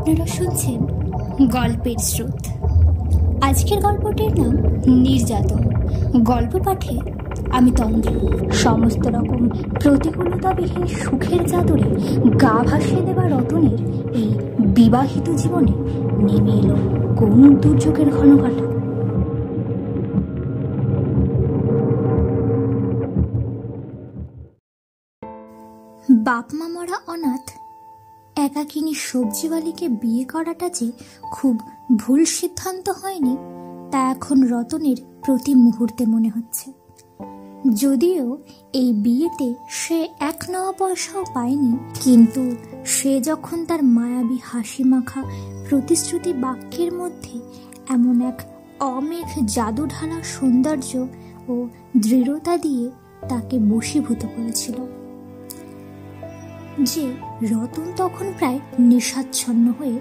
আপনারা শুনছেন গল্পের স্রোত। আজকের গল্পটির নাম নির্যাতন। গল্প পাঠে আমি তন্দ্রা। সমস্ত রকম প্রতিকূলতাবিহীন সুখের চাদরে গা ভাসিয়ে দেওয়া রতনের এই বিবাহিত জীবনে নেমে এলো কোন দুর্যোগের ঘনঘটা। বাপ মা মরা অনাথ একাকিনী সবজিওয়ালিকে বিয়ে করাটা যে খুব ভুল সিদ্ধান্ত হয়নি তা এখন রতনের প্রতি মুহূর্তে মনে হচ্ছে। যদিও এই বিয়েতে সে এক নয়া পয়সাও পায়নি, কিন্তু সে যখন তার মায়াবী হাসি মাখা প্রতিশ্রুতি বাক্যের মধ্যে এমন এক অমেঘ জাদু ঢালা সৌন্দর্য ও দৃঢ়তা দিয়ে তাকে বশীভূত করেছিল যে রতন তখন প্রায় নিঃস্বাচ্ছন্ন হয়ে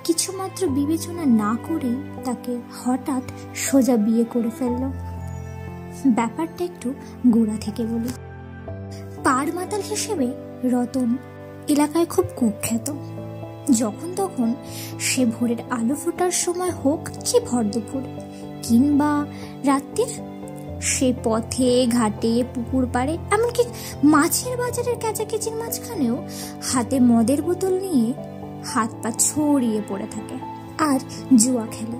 কিছুমাত্র বিবেচনা না করেই তাকে হঠাৎ সোজা বিয়ে করে ফেলল। ব্যাপারটা একটু গোড়া থেকে বলি। পার মাতাল হিসেবে রতন এলাকায় খুব কুখ্যাত। যখন তখন সে ভোরের আলো ফোটার সময় হোক কি ভর দুপুর কিংবা রাত্রির, সে পথে ঘাটে পুকুর পাড়ে এমনকি মাছের বাজারের ক্যাচাকেচির মাঝখানেও হাতে মদের বোতল নিয়ে হাত পা ছড়িয়ে পড়ে থাকে আর জুয়া খেলে।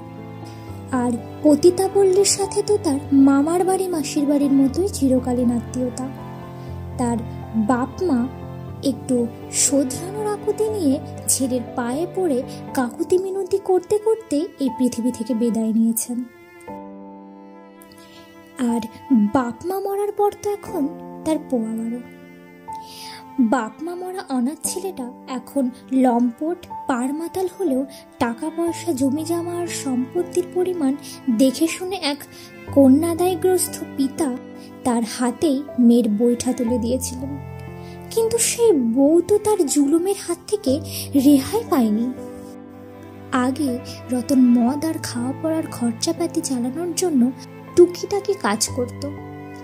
আর পতিতাপল্লীর সাথে তো তার মামার বাড়ি মাসির বাড়ির মতোই চিরকালীন আত্মীয়তা। তার বাপ মা একটু শোধরানোর আকুতি নিয়ে ছেলের পায়ে পড়ে কাকুতি মিনতি করতে করতে এই পৃথিবী থেকে বিদায় নিয়েছেন। আর বাপ মা মরার পর তো এখন তার পোয়া বারো। বাপ মা মরা অনাথ ছেলেটা এখন লম্পট পার মাতাল হলেও টাকা পয়সা জমি জমা আর সম্পত্তির পরিমাণ দেখে শুনে এক কন্যাদায়গ্রস্ত পিতা তার হাতেই মেয়ের বৈঠা তুলে দিয়েছিলেন। কিন্তু সেই বউ তো তার জুলুমের হাত থেকে রেহাই পায়নি। আগে রতন মদ আর খাওয়া পড়ার খরচাপাতি চালানোর জন্য টুকিটাকি কাজ করত,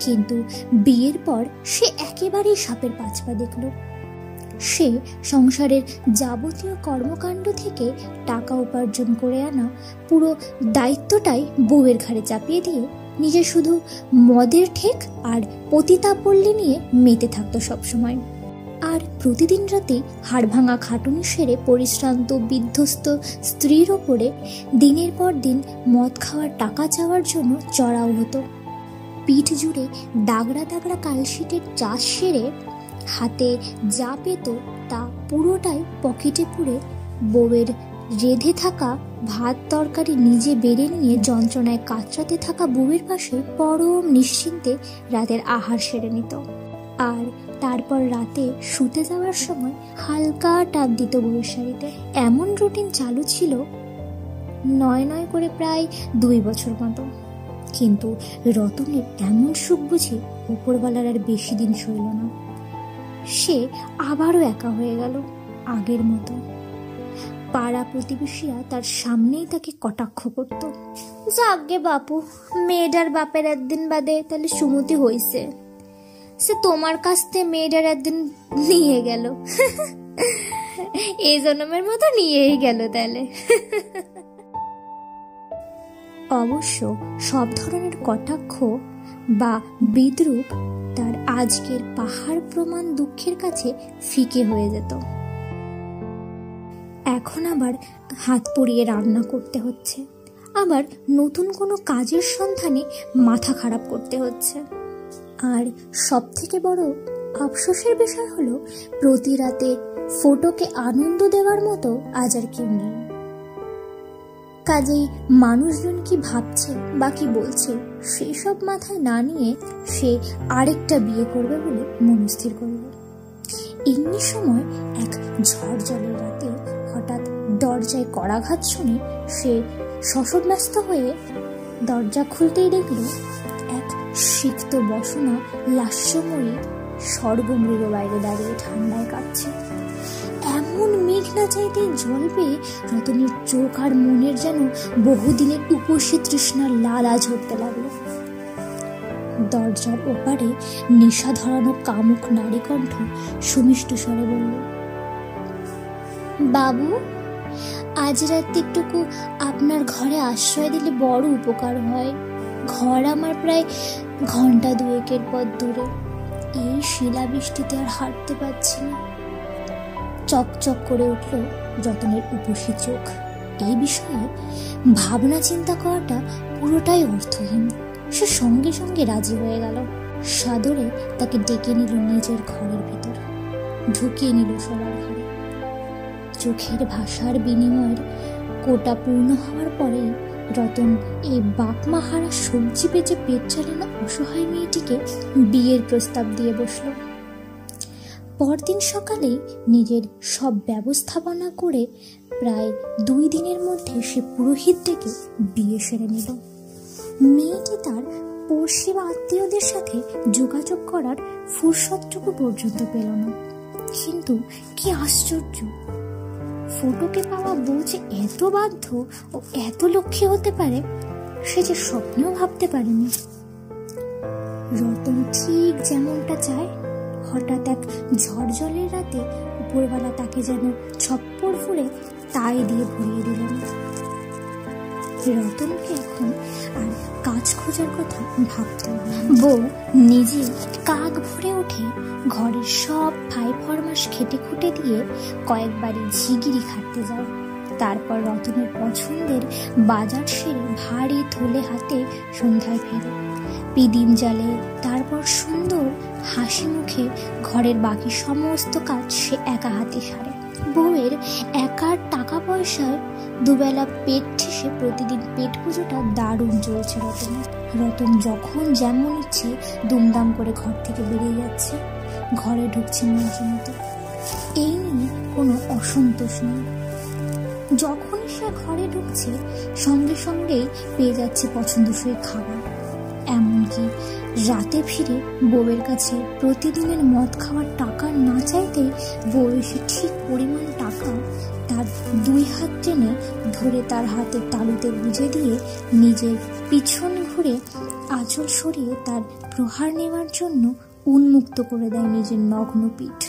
কিন্তু বিয়ের পর সে একেবারেই সাপের পাঁচপা দেখল। সে সংসারের যাবতীয় কর্মকাণ্ড থেকে টাকা উপার্জন করে আনা পুরো দায়িত্বটাই বউয়ের ঘাড়ে চাপিয়ে দিয়ে নিজে শুধু মদের ঠেক আর পতিতাপল্লী নিয়ে মেতে থাকতো সবসময়। আর প্রতিদিন রাতে হাড় ভাঙা খাটুনি সেরে পরিশ্রান্ত বিধ্বস্ত স্ত্রীর ওপরে দিনের পর দিন মদ খাওয়ার টাকা চাওয়ার জন্য চড়াও হতো। পিঠ জুড়ে দাগড়া দাগড়া কালশিটের চাষ সেরে হাতে যা পেত তা পুরোটাই পকেটে পুরে বউয়ের রেঁধে থাকা ভাত তরকারি নিজে বেড়ে নিয়ে যন্ত্রণায় কাতরাতে থাকা বউয়ের পাশে পরম নিশ্চিন্তে রাতের আহার সেরে নিত। আর তারপর রাতে শুতে যাওয়ার সময় হালকা টাপ দিত বউয়ের শাড়িতে। এমন রুটিন চালু ছিল নয় করে প্রায় 2 বছর মতো। কিন্তু রতনের এমন সুখ বুঝি উপরওয়ালার আর বেশি দিন সইল না। সে আবারও একা হয়ে গেল আগের মতো। পাড়া প্রতিবেশীরা তার সামনেই তাকে কটাক্ষ করত, যাগ্গে বাপু, মেয়েটার বাপের একদিন বাদে তাহলে সুমতি হইছে, সে তোমার কাছ থেকে মেয়েটার একদিন নিয়ে গেল, এই জন্মের মতো নিয়েই গেল তাহলে। অবশ্য সব ধরনের কটাক্ষ বা বিদ্রূপ তার আজকের পাহাড় প্রমাণ দুঃখের কাছে ফিকে হয়ে যেত। এখন আবার হাত পুড়িয়ে রান্না করতে হচ্ছে, আবার নতুন কোনো কাজের সন্ধানে মাথা খারাপ করতে হচ্ছে। আর সব থেকে বড় আফসোসের বিষয় হলো প্রতি রাতে ফটোকে আনন্দ দেওয়ার মতো আজ আর কেউ নেই। কাজেই মানুষজন কি ভাবছে বা কি বলছে সেই সব মাথায় না নিয়ে সে আরেকটা বিয়ে করবে বলে মনস্থির করল। এমনি সময় এক ঝড় জলের রাতে হঠাৎ দরজায় কড়াঘাত শুনে সে শশব্যস্ত হয়ে দরজা খুলতেই দেখল এক সিক্ত বসনা লাস্যময়ী স্বর্গমৃগ বাইরে দাঁড়িয়ে ঠান্ডায় কাঁপছে। এমন মেঘ না চাইতে জল পেয়ে রতনের চোখ আর মনের যেন বহুদিনের উপসী তৃষ্ণার লালা ঝরতে লাগলো। দরজার ওপারে নেশা ধরানো কামুক নারী কণ্ঠ সুমিষ্ট স্বরে বলল, বাবু, আজ রাত্রিটুকু আপনার ঘরে আশ্রয় দিলে বড় উপকার হয়। ঘর আমার প্রায় ঘন্টা 2 পথ দূরে। এই শিলাবৃষ্টিতে আর হাঁটতে পারছি না। চকচক করে উঠল রতনের উপসী চোখ। এই বিষয়ে ভাবনা চিন্তা করাটা পুরোটাই অর্থহীন। সে সঙ্গে সঙ্গে রাজি হয়ে গেল। সাদরে তাকে ডেকে নিল নিজের ঘরের ভিতর, ঢুকিয়ে নিল সবার ঘরে। চোখের ভাষার বিনিময়ের কোটা পূর্ণ হওয়ার পরেই রতন এই বাপমা হারা সবজি বেচে পেট চালানো অসহায় মেয়েটিকে বিয়ের প্রস্তাব দিয়ে বসল। পরদিন সকালে নিজের সব ব্যবস্থাপনা করে প্রায় 2 দিনের মধ্যে সে পুরোহিত ডেকে বিয়ে সেরে নিল। মেয়েটি তার পড়শি বা আত্মীয়দের সাথে যোগাযোগ করার ফুরসতটুকু পর্যন্ত পেল না। কিন্তু কি আশ্চর্য, ফটোকে পাওয়া বউ যে এত বাধ্য ও এত লক্ষ্মী হতে পারে সে যে স্বপ্নেও ভাবতে পারেনি। রতন ঠিক যেমনটা চায়, হঠাৎ এক ঝড় জলের রাতে উপরওয়ালা তাকে যেন ছপ্পর ফুলে তাই দিয়ে ভরিয়ে দিলেন। রতনকে এখন আর কাজ খোঁজার কথা ভাবতে হবে। বউ নিজে কাক ভরে উঠে ঘরের সব ফাই ফরমাস খেটে খুঁটে দিয়ে কয়েকবারই ঝিগিরি খাটতে যায়। তারপর রতনের পছন্দের বাজার সেরে ভারী থলে হাতে সন্ধ্যায় ফেরে। পিদিম জালে তারপর সুন্দর হাসি মুখে ঘরের বাকি সমস্ত কাজ সে একা হাতে সারে। বউয়ের একার টাকা পয়সায় দুবেলা পেট ঠেসে প্রতিদিন পেট পুজোটা দারুণ চলছে রতনের। রতন যখন যেমন ইচ্ছে দুমদাম করে ঘর থেকে বেরিয়ে যাচ্ছে, ঘরে ঢুকছে মাঝে মতো। এই নিয়ে কোনো অসন্তোষ নেই। যখনই সে ঘরে ঢুকছে সঙ্গে সঙ্গেই পেয়ে যাচ্ছে পছন্দসই খাবার। এমনকি রাতে ফিরে বউয়ের কাছে প্রতিদিনের মদ খাওয়ার টাকা না চাইতেই বউ এসে ঠিক পরিমাণ টাকা তার 2 হাত টেনে ধরে তার হাতের তালুতে গুঁজে দিয়ে নিজের পিছন ঘুরে আঁচল সরিয়ে তার প্রহার নেওয়ার জন্য উন্মুক্ত করে দেয় নিজের নগ্ন পিঠ।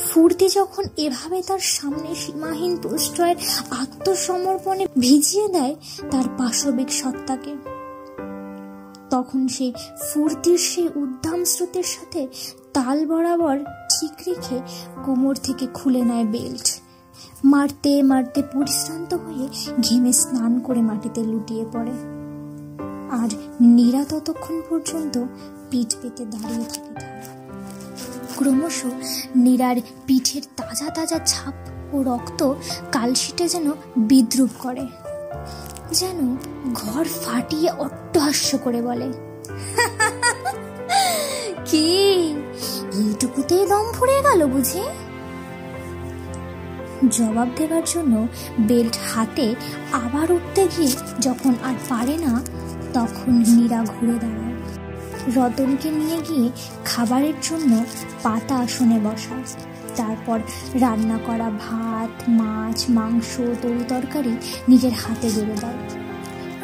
ফুর্তি যখন এভাবে তার সামনে সীমাহীন প্রশ্রয়ের আত্মসমর্পণে ভিজিয়ে দেয় তার পাশবিক সত্তাকে, তখন সে ফুর্তির সেই উদ্দাম স্রোতের সাথে তাল বরাবর ঠিক রেখে কোমর থেকে খুলে নেয় বেল্ট। মারতে মারতে পরিশ্রান্ত হয়ে ঘেমে স্নান করে মাটিতে লুটিয়ে পড়ে। আর নীরা ততক্ষণ পর্যন্ত পিঠ পেতে দাঁড়িয়ে থাকে। ক্রমশ নীরার পিঠের তাজা তাজা ছাপ ও রক্ত কালশিটে যেন বিদ্রুপ করে, যেন ঘর ফাটিয়ে অট্টহাস্য করে বলে, কি এইটুকুতেই দম ফুরিয়ে গেল বুঝি? জবাব দেবার জন্য বেল্ট হাতে আবার উঠতে গিয়ে যখন আর পারে না, তখন নীরা ঘুরে দাঁড়ায়। রতনকে নিয়ে গিয়ে খাবারের জন্য পাতা আসনে বসায়। তারপর রান্না করা ভাত, মাছ, মাংস, তরি তরকারি নিজের হাতে বেড়ে দেয়।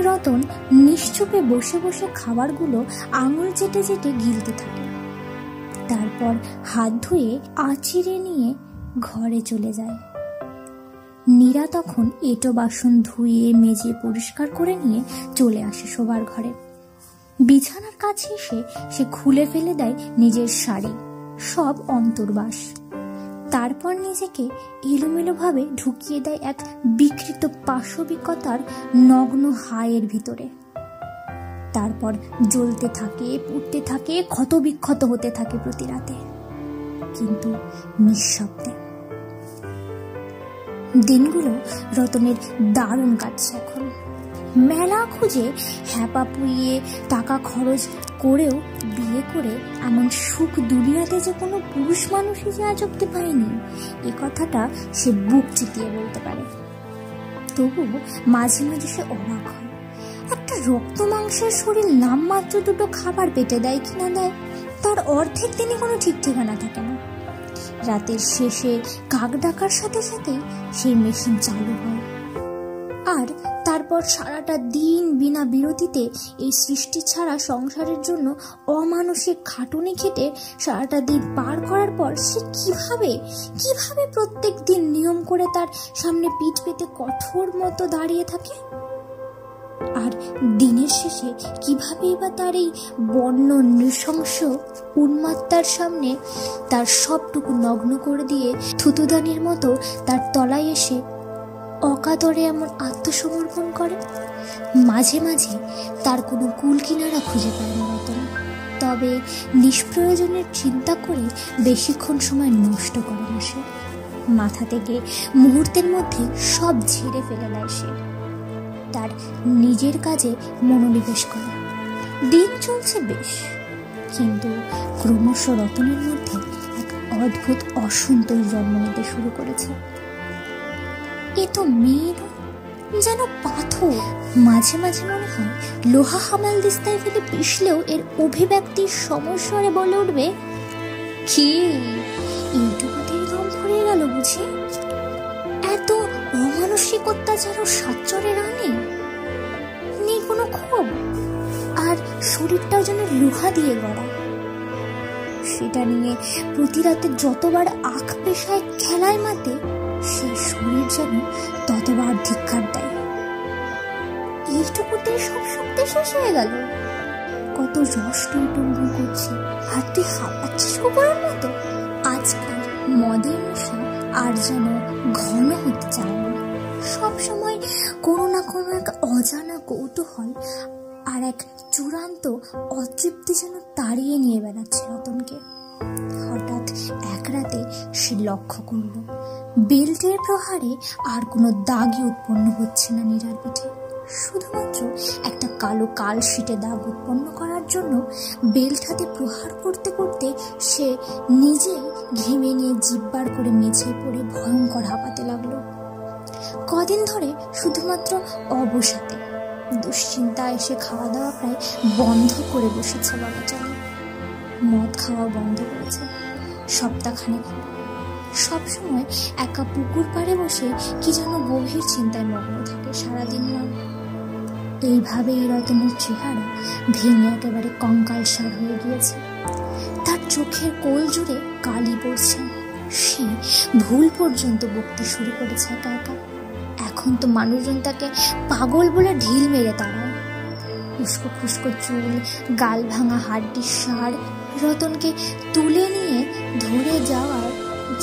রতন নিশ্চুপে বসে বসে খাবারগুলো আঙুল চেটে চেটে গিলতে থাকে। তারপর হাত ধুয়ে আঁচিড়ে নিয়ে ঘরে চলে যায়। নীরা তখন এঁটো বাসন ধুয়ে মেজে পরিষ্কার করে নিয়ে চলে আসে শোবার ঘরে। বিছানার কাছে এসে সে খুলে ফেলে দেয় নিজের শাড়ি, সব অন্তর্বাস। তারপর নিজেকে এলোমেলোভাবে ঢুকিয়ে দেয় এক বিকৃত পাশবিকতার নগ্ন হায়ের ভিতরে। তারপর জ্বলতে থাকে, পুড়তে থাকে, ক্ষত বিক্ষত হতে থাকে প্রতি রাতে, কিন্তু নিঃশব্দে। দিনগুলো রতনের দারুণ কাটছে এখন। মেলা খুঁজে হ্যাপা পুড়িয়ে টাকা খরচ করেও বিয়ে করে এমন সুখ দুনিয়াতে যে কোনো পুরুষ মানুষই যে আজ অব্দি পায়নি, এ কথাটা সে বুক চিতিয়ে বলতে পারে। তবু মাঝে মাঝে সে অবাক হয়, একটা রক্ত মাংসের শরীর নামমাত্র 2টো খাবার পেটে দেয় কিনা দেয়, তার অর্ধেক দিনই কোনো ঠিক ঠিকানা থাকে না। রাতের শেষে কাক ডাকার সাথে সাথেই সেই মেশিন চালু হয়, আর তারপর সারাটা দিন বিনা বিরতিতে এই সৃষ্টি ছাড়া সংসারের জন্য অমানসিক খাটুনি খেটে সারাটা দিন পার করার পর সে কিভাবে প্রত্যেক দিন নিয়ম করে তার সামনে পিঠ পেতে কঠোর মতো দাঁড়িয়ে থাকে? আর দিনের শেষে কিভাবে বা তার এই বন্য নৃশংস উন্মাত্তার সামনে তার সবটুকু নগ্ন করে দিয়ে থুতুদানির মতো তার তলায় এসে অকাতরে এমন আত্মসমর্পণ করে? মাঝে মাঝে তার কোনো কুল কিনারা খুঁজে পায় না রতন, তবে নিষ্প্রয়োজনের চিন্তা করে বেশিক্ষণ সময় নষ্ট করে না সে। মাথা থেকে মুহূর্তের মধ্যে সব ঝেড়ে ফেলে দেয় সে, তার নিজের কাজে মনোনিবেশ করে। দিন চলছে বেশ, কিন্তু ক্রমশ রতনের মধ্যে এক অদ্ভুত অসন্তোষ জন্ম নিতে শুরু করেছে। এ তো মেয়ে নয়, যেন পাথর। মাঝে মাঝে মনে হয় লোহা হামাল দিস্তায় ফেলে পিষলেও এর অভিব্যক্তির সমস্বরে বলে উঠবে, কি এইটুকুতেই দম ফুরিয়ে গেল বুঝি? এত অমানসিক অত্যাচার ও সাচ্চরের আনে নেই কোনো ক্ষোভ, আর শরীরটাও যেন লোহা দিয়ে গড়া। সেটা নিয়ে প্রতি রাতে যতবার আখ পেশায় খেলায় মাতে, সেই শরীর যেন ততবার ধিক্কার দেয়। এইটুকুতে সব শক্তি শেষ হয়ে গেল। কত রস টুমটুম করছে, আর তুই হাঁপাচ্ছিস কুকুরের মতো। আজকাল মদের নেশা আর যেন ঘন হতে চায় না। সবসময় কোনো না কোনো এক অজানা কৌতূহল আর এক চূড়ান্ত অতৃপ্তি যেন তাড়িয়ে নিয়ে বেড়াচ্ছে রতনকে। হঠাৎ এক রাতে সে লক্ষ্য করল, বেল্টের প্রহারে আর কোনো দাগই উৎপন্ন হচ্ছে না নীরার পিঠে। শুধুমাত্র একটা কালো কালশিটে দাগ উৎপন্ন করার জন্য বেল্ট হাতে প্রহার করতে করতে সে নিজেই ঘেমে নিয়ে জিব্বার করে মেঝে পড়ে ভয়ঙ্কর হাঁপাতে লাগলো। কদিন ধরে শুধুমাত্র অবসাদে দুশ্চিন্তা এসে খাওয়া দাওয়া প্রায় বন্ধ করে বসেছে বলা চলে। মদ খাওয়াও বন্ধ করেছে সপ্তাহখানেক। সবসময় একা পুকুর পাড়ে বসে কি যেন গভীর চিন্তায় মগ্ন থাকে সারাদিন না। এইভাবেই রতনের চেহারা ভেঙে একেবারে কঙ্কালসার হয়ে গিয়েছে। তার চোখের কোল জুড়ে কালি পড়ছে। সে ভুল পর্যন্ত বকতে শুরু করেছে একা একা। এখন তো মানুষজন তাকে পাগল বলে ঢিল মেরে তাড়ায়। উস্কো খুস্কো চুল, গাল ভাঙা হাড্ডির সার রতনকে তুলে নিয়ে ধরে যাওয়ার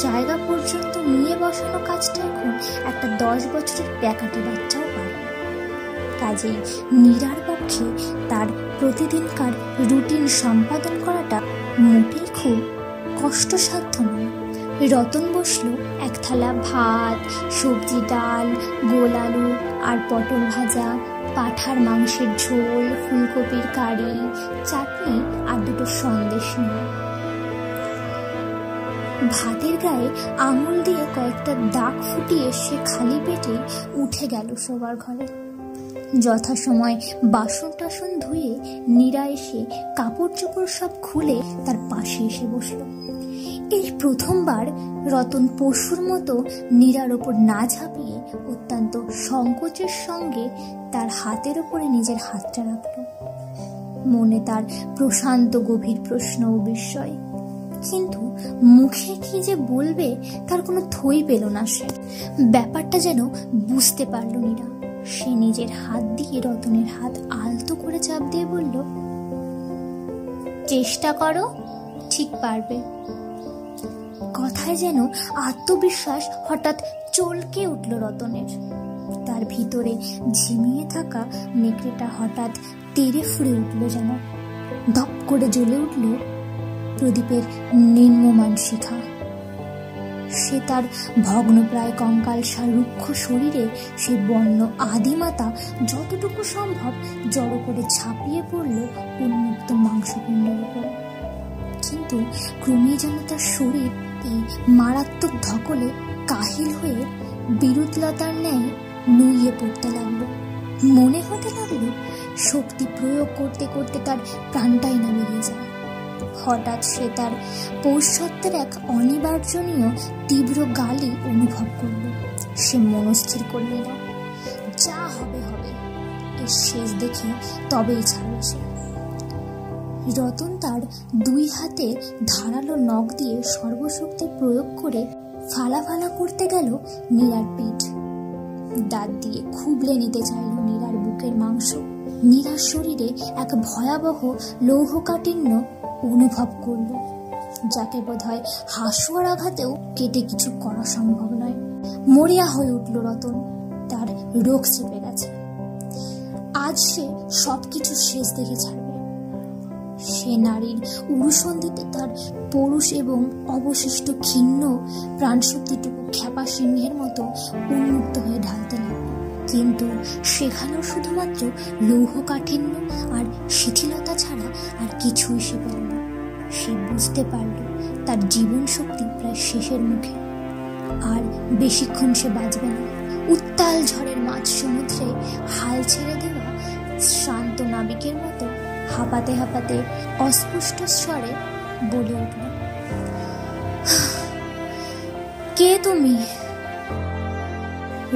জায়গা পর্যন্ত নিয়ে বসানো কাজটা এখন একটা 10 বছরের প্যাকাটি বাচ্চাও পারে। কাজেই নীরার পক্ষে তার প্রতিদিনকার রুটিন সম্পাদন করাটা মোটেই খুব কষ্টসাধ্য নয়। রতন বসলো এক থালা ভাত, সবজি, ডাল, গোল আলু আর পটল ভাজা, পাঁঠার মাংসের ঝোল, ফুলকপির কারি, চাটনি আর দুটো সন্দেশ নিয়ে। ভাতের গায়ে আঙুল দিয়ে কয়েকটা দাগ ফুটিয়ে সে খালি পেটে উঠে গেল শোবার ঘরে। যথাসময় বাসন টাসন ধুয়ে নীরা এসে কাপড় চোপড় সব খুলে তার পাশে এসে বসল। এই প্রথমবার রতন পশুর মতো নীরার ওপর না ঝাঁপিয়ে অত্যন্ত সংকোচের সঙ্গে তার হাতের ওপরে নিজের হাতটা রাখল। মনে তার প্রশান্ত গভীর প্রশ্ন ও বিস্ময়, কিন্তু মুখে কি যে বলবে তার কোনো থই পেল না সে। ব্যাপারটা যেন বুঝতে পারল নীরা। সে নিজের হাত দিয়ে রতনের হাত আলতো করে চাপ দিয়ে বলল, চেষ্টা করো, ঠিক পারবে। কথায় যেন আত্মবিশ্বাস হঠাৎ চলকে উঠল রতনের। তার ভিতরে ঝিমিয়ে থাকা নেকড়েটা হঠাৎ তেড়ে ফুঁড়ে উঠল, যেন ধপ করে জ্বলে উঠল প্রদীপের নিম্নমান শিখা। সে তার ভগ্নপ্রায় কঙ্কালসার রুক্ষ শরীরে সে বন্য আদিমাতা যতটুকু সম্ভব জড়ো করে ঝাঁপিয়ে পড়ল উন্মুক্ত মাংসপিণ্ডের উপরে। কিন্তু ক্রমেই যেন তার শরীর এই মারাত্মক ধকলে কাহিল হয়ে বিরুৎলতার ন্যায় নুইয়ে পড়তে লাগলো। মনে হতে লাগলো শক্তি প্রয়োগ করতে করতে তার প্রাণটাই না বেরিয়ে যায়। হঠাৎ সে তার পৌষ্যত্বের এক অনিবার্জনীয় তীব্র গালি অনুভব করল। সে মনস্থির করে নিল, যা হবে হবে, এর শেষ দেখি তবেই ছাড়বে সে। রতন তার দুই হাতে ধারালো নখ দিয়ে সর্বশক্তি প্রয়োগ করে ফালা ফালা করতে গেল নীরার পিঠ। দাঁত দিয়ে খুবলে নিতে চাইল নীরার বুকের মাংস। নীরার শরীরে এক ভয়াবহ লৌহকাঠিন্য অনুভব করল, যাকে বোধহয় হাসুয়ার আঘাতেও কেটে কিছু করা সম্ভব নয়। মরিয়া হয়ে উঠল রতন, তার রোগ চেপে গেছে। আজ সে সবকিছু শেষ দেখে ছাড়বে। সে নারীর উরুসন্ধিতে তার পৌরুষ এবং অবশিষ্ট ক্ষীণ প্রাণশক্তিটুকু খেপা সিংহের মতো উন্মুক্ত হয়ে ঢালতে লাগল। কিন্তু সেখানেও শুধুমাত্র লৌহকাঠিন্য আর শিথিলতা ছাড়া আর কিছুই সে পেল না। সে বুঝতে পারল তার জীবন শক্তি প্রায় শেষের মুখে, আর বেশিক্ষণ সে বাঁচবে না। উত্তাল ঝড়ের মাঝ সমুদ্রে হাল ছেড়ে দেওয়া শান্ত নাবিকের মতো হাঁপাতে হাঁপাতে অস্পষ্ট স্বরে বলে উঠল, কে তুমি?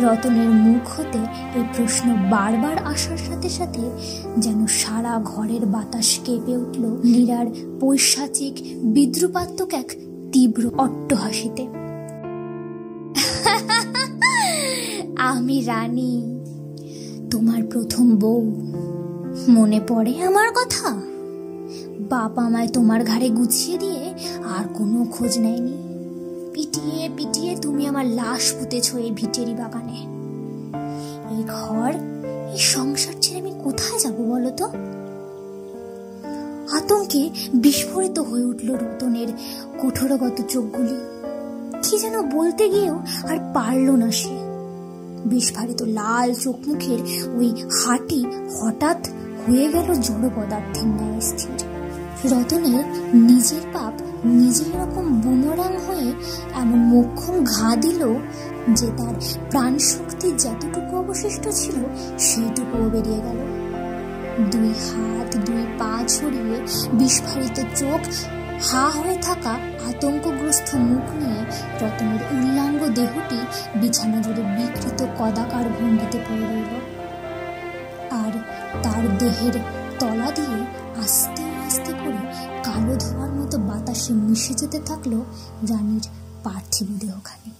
রতনের মুখ হতে এই প্রশ্ন বারবার আসার সাথে সাথে যেন সারা ঘরের বাতাস কেঁপে উঠল নীরার পৈশাচিক বিদ্রুপাত্মক এক তীব্র অট্টহাসিতে। আমি রানী, তোমার প্রথম বউ। মনে পড়ে আমার কথা? বাপ আমায় তোমার ঘাড়ে গুছিয়ে দিয়ে আর কোনো খোঁজ নেয়নি। পিটিয়ে পিটিয়ে তুমি আমার লাশ পুঁতেছ এই ভিটেরি বাগানে। এই ঘর, এই সংসার ছেড়ে আমি কোথায় যাব বলো তো? আতঙ্কে বিস্ফোরিত হয়ে উঠল রতনের কঠোরগত চোখগুলি। কি যেন বলতে গিয়েও আর পারল না সে। বিস্ফারিত লাল চোখ মুখের ওই হাঁটি হঠাৎ হয়ে গেল জড় পদার্থের ন্যায় স্থির। রতনের নিজের পাপ নিজের রকম বুমরাং হয়ে এমন মোক্ষম ঘা দিল যে তার প্রাণ শক্তি যতটুকু অবশিষ্ট ছিল সেইটুকুও বেরিয়ে গেল। দুই হাত দুই পা ছড়িয়ে বিস্ফারিত চোখ, হা হয়ে থাকা আতঙ্কগ্রস্ত মুখ নিয়ে রতনের উল্লাঙ্গ দেহটি বিছানা জুড়ে বিকৃত কদাকার ভঙ্গিতে পড়ে রইল। আর তার দেহের তলা দিয়ে আস্তে আস্তে করে কালো ধোঁয়ার মতো বাতাসে মিশে যেতে থাকলো রানীর পার্থিব দেহখানি।